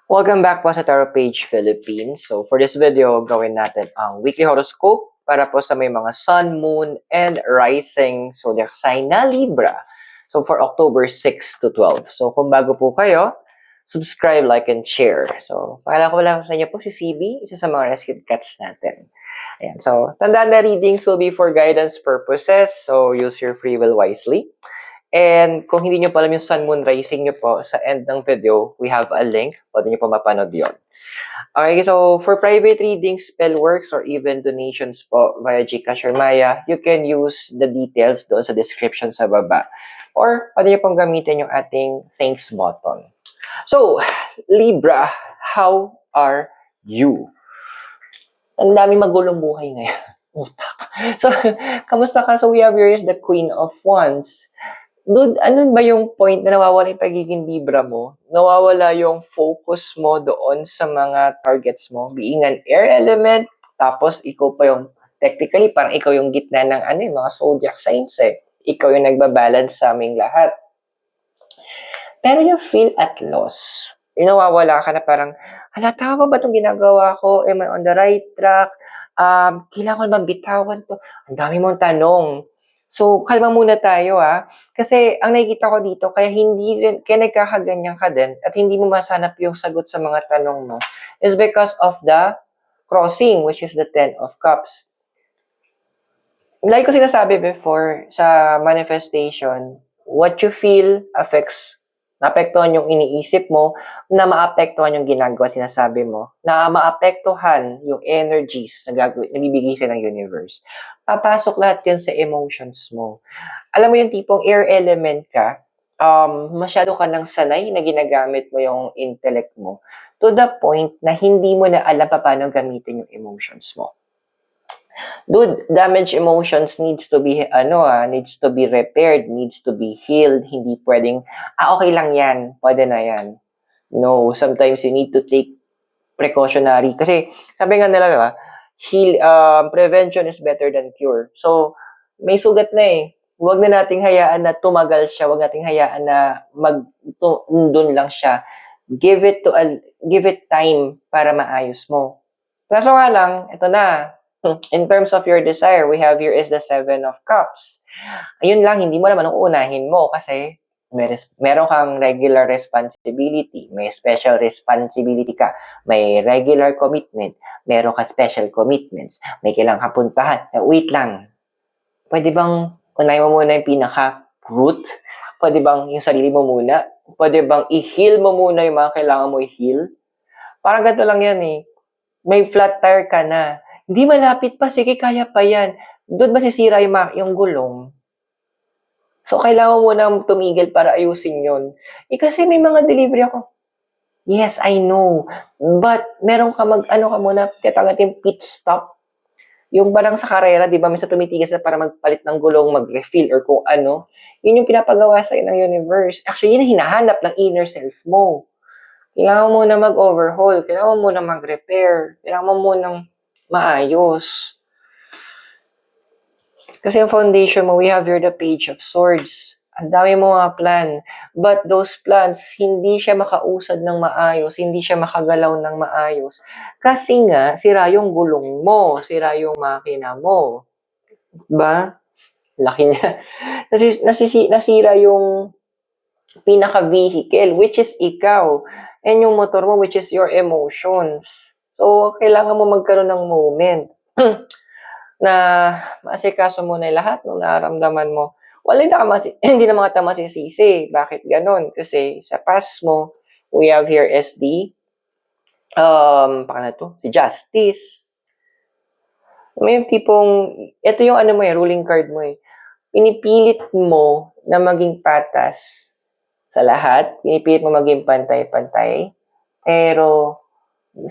Welcome back po sa Tarot Page Philippines. So for this video, gawin natin ang weekly horoscope para po sa may mga sun, moon, and rising zodiac sign na Libra. So for October 6 to 12. So kung bago po kayo, subscribe, like, and share. So pakala ko lang sa inyo po si CB, isa sa mga rescued cats natin. Ayan. So tandaan na readings will be for guidance purposes. So use your free will wisely. And kung hindi nyo pa alam yung sun, moon, rising nyo po, sa end ng video, we have a link. Pwede nyo po mapanood yun. Okay, so for private readings, spell works, or even donations po via Gcash or Maya, you can use the details doon sa description sa baba. Or pwede nyo pong gamitin yung ating thanks button. So, Libra, how are you? Ang dami magulong buhay ngayon. So, kamusta ka? So, we have here is the Queen of Wands. Dude, ano ba yung point na nawawala yung pagiging Libra mo? Nawawala yung focus mo doon sa mga targets mo. Being an air element, tapos ikaw pa yung, technically, parang ikaw yung gitna ng yung mga zodiac signs eh. Ikaw yung nagbabalance sa aming lahat. Pero you feel at loss. Nawawala ka na parang, tama ba itong ginagawa ko? Am I on the right track? Kailangan ko bang bitawan to? Ang dami mong tanong. So, kalma muna tayo Kasi ang nakikita ko dito, kaya nagkakaganyan ka din at hindi mo masanap yung sagot sa mga tanong mo is because of the crossing, which is the 10 of Cups. Like ko sinasabi before, sa manifestation, what you feel affects, naapektuhan yung iniisip mo, na maapektuhan yung ginagawa, sinasabi mo, na maapektuhan yung energies na nabibigay sa ng universe. Papasok lahat yan sa emotions mo. Alam mo yung tipong air element ka, masyado ka nang sanay na ginagamit mo yung intellect mo to the point na hindi mo na alam paano gamitin yung emotions mo. Dude, damaged emotions needs to be repaired, needs to be healed. Hindi pwedeng okay lang yan, pwede na yan. No, sometimes you need to take precautionary kasi sabi nga nila, prevention is better than cure. So, may sugat na eh. Huwag na nating hayaan na tumagal siya, huwag nating hayaan na doon lang siya. Give it time para maayos mo. Kaso nga lang, ito na. In terms of your desire, we have here is the 7 of Cups. Ayun lang, hindi mo naman uunahin mo kasi meron kang regular responsibility, may special responsibility ka, may regular commitment, meron ka special commitments, may kailangang kapuntahan. Wait lang, pwede bang unahin mo muna yung pinaka-root? Pwede bang yung sarili mo muna? Pwede bang i-heal mo muna yung mga kailangan mo i-heal? Parang ganito lang yan eh. May flat tire ka na. Hindi malapit pa, sige, kaya pa yan. Doon masisira yung gulong. So, kailangan mo na tumigil para ayusin yon. Kasi may mga delivery ako. Yes, I know. But, meron ka ka muna, tinatawag natin pit stop. Yung parang sa karera, di ba, minsan tumitigas na para magpalit ng gulong, mag-refill, or kung ano. Yun yung pinapagawa sa'yo ng universe. Actually, yun ang hinahanap ng inner self mo. Kailangan mo na mag-overhaul. Kailangan mo na mag-repair. Kailangan mo munang maayos. Kasi yung foundation mo, we have here the Page of Swords. Ang dami mo mga plan. But those plans, hindi siya makausad ng maayos, hindi siya makagalaw ng maayos. Kasi nga, sira yung gulong mo, sira yung makina mo. Diba? Laki niya. Nasira yung pinaka-vehicle, which is ikaw. And yung motor mo, which is your emotions. So, kailangan mo magkaroon ng moment na maasikaso mo na lahat ng nararamdaman mo. Hindi naman kita masisisi. Bakit ganon? Kasi sa past mo, we have here is the si Justice. May tipong, ito yung ruling card mo eh. Pinipilit mo na maging patas sa lahat. Pinipilit mo maging pantay-pantay. Pero,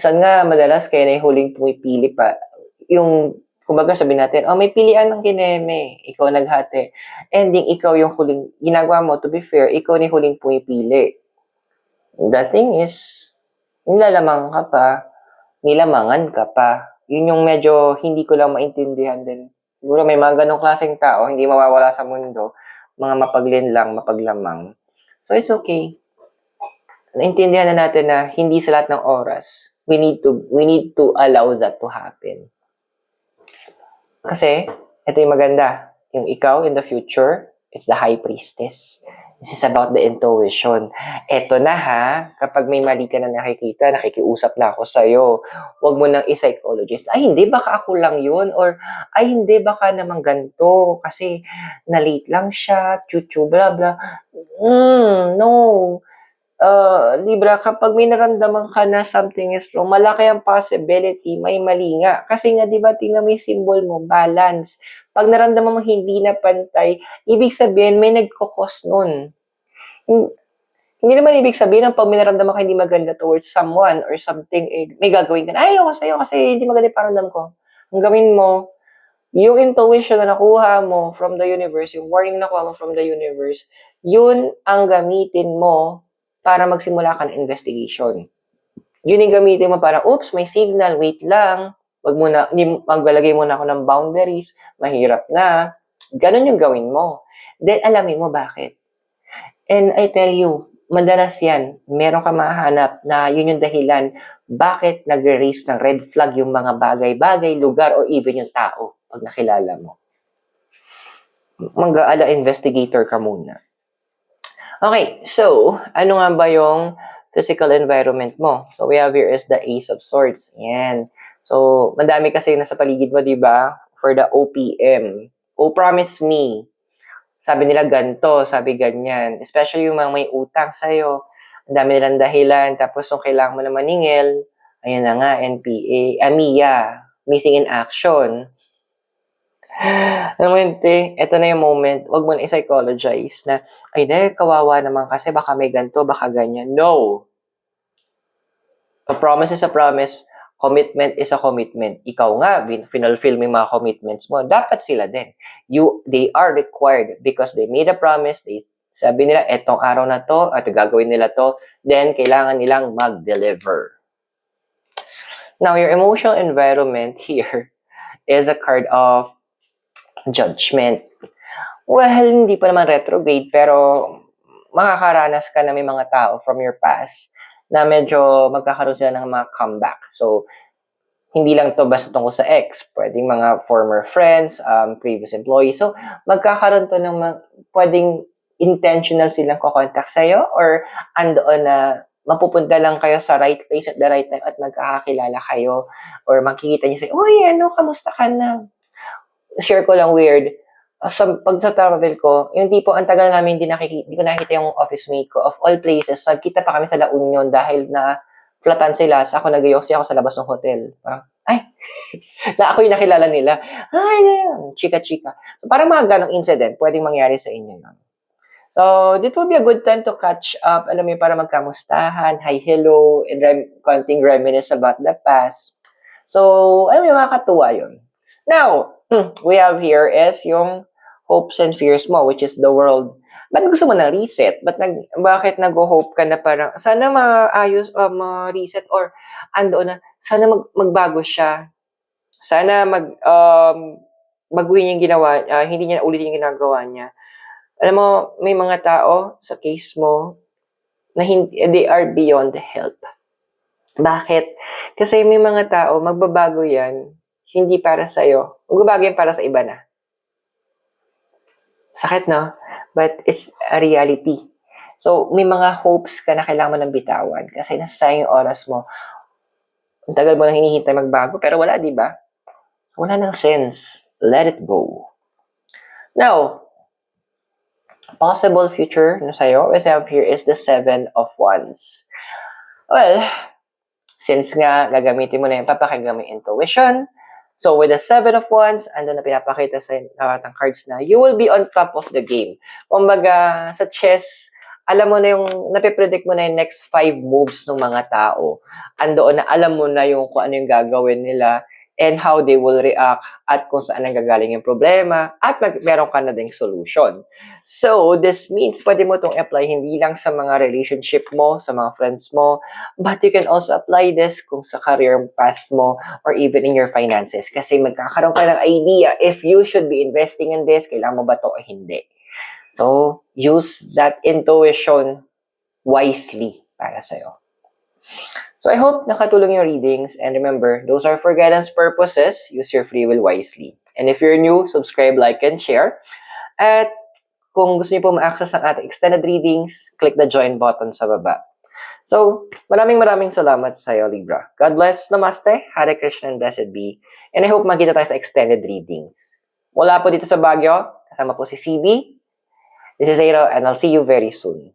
saan nga madalas kaya na yung huling pumipili pa. Yung kumbaga sabihin natin, may pilian ng kineme, ikaw naghati. Ending, ikaw yung huling, ginagawa mo, to be fair, ikaw ni huling pumipili. The thing is, nilamangan ka pa. Yun yung medyo hindi ko lang maintindihan din. Siguro may mga ganong klaseng tao, hindi mawawala sa mundo, mga mapaglinlang, mapaglamang. So, it's okay. naintindihan na natin na hindi sa lahat ng oras, we need to allow that to happen. Kasi, ito yung maganda. Yung ikaw in the future, it's the high priestess. This is about the intuition. Eto na ha, kapag may mali ka na nakikita, nakikiusap na ako sa'yo, huwag mo nang i-psychologist. Ay, hindi, baka ako lang yun. Or, ay, hindi, baka naman ganito. Kasi, na-late lang siya, chuchu, blah, blah. No. Libra, kapag may naramdaman ka na something is wrong, malaki ang possibility, may mali nga. Kasi nga, di ba, tingnan mo yung symbol mo, balance. Pag naramdaman mo hindi na pantay, ibig sabihin, may nagkukos nun. Hindi naman ibig sabihin na pag may naramdaman ka hindi maganda towards someone or something, may gagawin ka na, ay, ayoko sa'yo kasi hindi maganda yung paramdam ko. Ang gawin mo, yung intuition na nakuha mo from the universe, yung warning na nakuha mo from the universe, yun ang gamitin mo para magsimula ka ng investigation. Yun yung gamitin mo para, oops, may signal, wait lang, maglalagay muna ako ng boundaries, mahirap na. Ganon yung gawin mo. Then, alamin mo bakit. And I tell you, madalas yan, meron ka mahanap na yun yung dahilan bakit nag-raise ng red flag yung mga bagay-bagay, lugar, or even yung tao pag nakilala mo. Mag-aala investigator ka muna. Okay, so, ano nga ba yung physical environment mo? So, we have here is the Ace of Swords. Yan. So, madami kasi nasa paligid mo, di ba? For the OPM. Oh, promise me. Sabi nila ganto, sabi ganyan. Especially yung mga may utang sa'yo. Ang dami nilang dahilan. Tapos, kung kailangan mo na maningil, ayun na nga, NPA, MIA, missing in action. Alam mo yun, ito na yung moment, wag mo na i-psychologize na, ay, kawawa naman kasi baka may ganito, baka ganyan. No! A promise is a promise, commitment is a commitment. Ikaw nga, finalfill mo yung mga commitments mo, dapat sila din. They are required because they made a promise, sabi nila, etong araw na to, at gagawin nila to, then kailangan nilang mag-deliver. Now, your emotional environment here is a card of Judgment. Well, hindi pa naman retrograde, pero makakaranas ka na may mga tao from your past na medyo magkakaroon sila ng mga comeback. So, hindi lang to basta tungkol sa ex. Pwedeng mga former friends, previous employees. So, magkakaroon to ng pwedeng intentional silang kukontak sa'yo or andoon na mapupunta lang kayo sa right place at the right time at magkakakilala kayo or makikita niyo sa'yo, uy, kamusta ka na? Share ko lang weird. Pag sa travel ko, yung tipo, ang tagal namin hindi ko nakikita yung office mate ko. Of all places, nagkita pa kami sa La Union dahil na flatan sila. Ako nag-yosi ako sa labas ng hotel. Parang, ay, na ako yung nakilala nila. Ay, chika-chika. So, parang mga ganong incident, pwedeng mangyari sa inyo yun. So, this will be a good time to catch up. Alam mo, para magkamustahan, hi, hello, and konting reminisce about the past. So, alam mo, makakatuwa yun. Now, we have here is yung hopes and fears mo, which is the world. Ba't gusto mo na reset? Bakit nag-hope ka na parang, sana maayos, ma-reset or andoon na, sana magbago siya. Sana baguhin yung ginawa, hindi niya ulit yung ginagawa niya. Alam mo, may mga tao sa case mo na they are beyond help. Bakit? Kasi may mga tao, magbabago yan, hindi para sa'yo. Magbabago yan para sa iba na. Sakit, no? But it's a reality. So, may mga hopes ka na kailangan mo ng bitawan kasi nasasayang yung oras mo. Ang tagal mo nang hinihintay magbago, pero wala, di ba? Wala nang sense. Let it go. Now, possible future na sa'yo, as I have here is the 7 of Wands. Well, since nga gagamitin mo na yung papakinggan mo yung intuition, so with the 7 of Wands, ando na pinapakita sa ng cards na you will be on top of the game. Kumbaga, sa chess, alam mo na yung, napipredict mo na yung next 5 moves ng mga tao. Andoon na alam mo na yung kung ano yung gagawin nila and how they will react at kung saan ang gagaling yung problema at meron ka na ding solution. So, this means pwede mo itong apply hindi lang sa mga relationship mo, sa mga friends mo, but you can also apply this kung sa career path mo or even in your finances. Kasi magkakaroon ka ng idea if you should be investing in this, kailangan mo ba ito o hindi. So, use that intuition wisely. para sa'yo. So I hope nakatulong yung readings, and remember, those are for guidance purposes. Use your free will wisely. And if you're new, subscribe, like, and share. At kung gusto niyo po ma-access ang ating extended readings, click the join button sa baba. So, maraming salamat sa iyo, Libra. God bless, Namaste, Hare Krishna, and blessed be. And I hope magkita tayo sa extended readings. Mula po dito sa Baguio, kasama po si CB. This is Aero, and I'll see you very soon.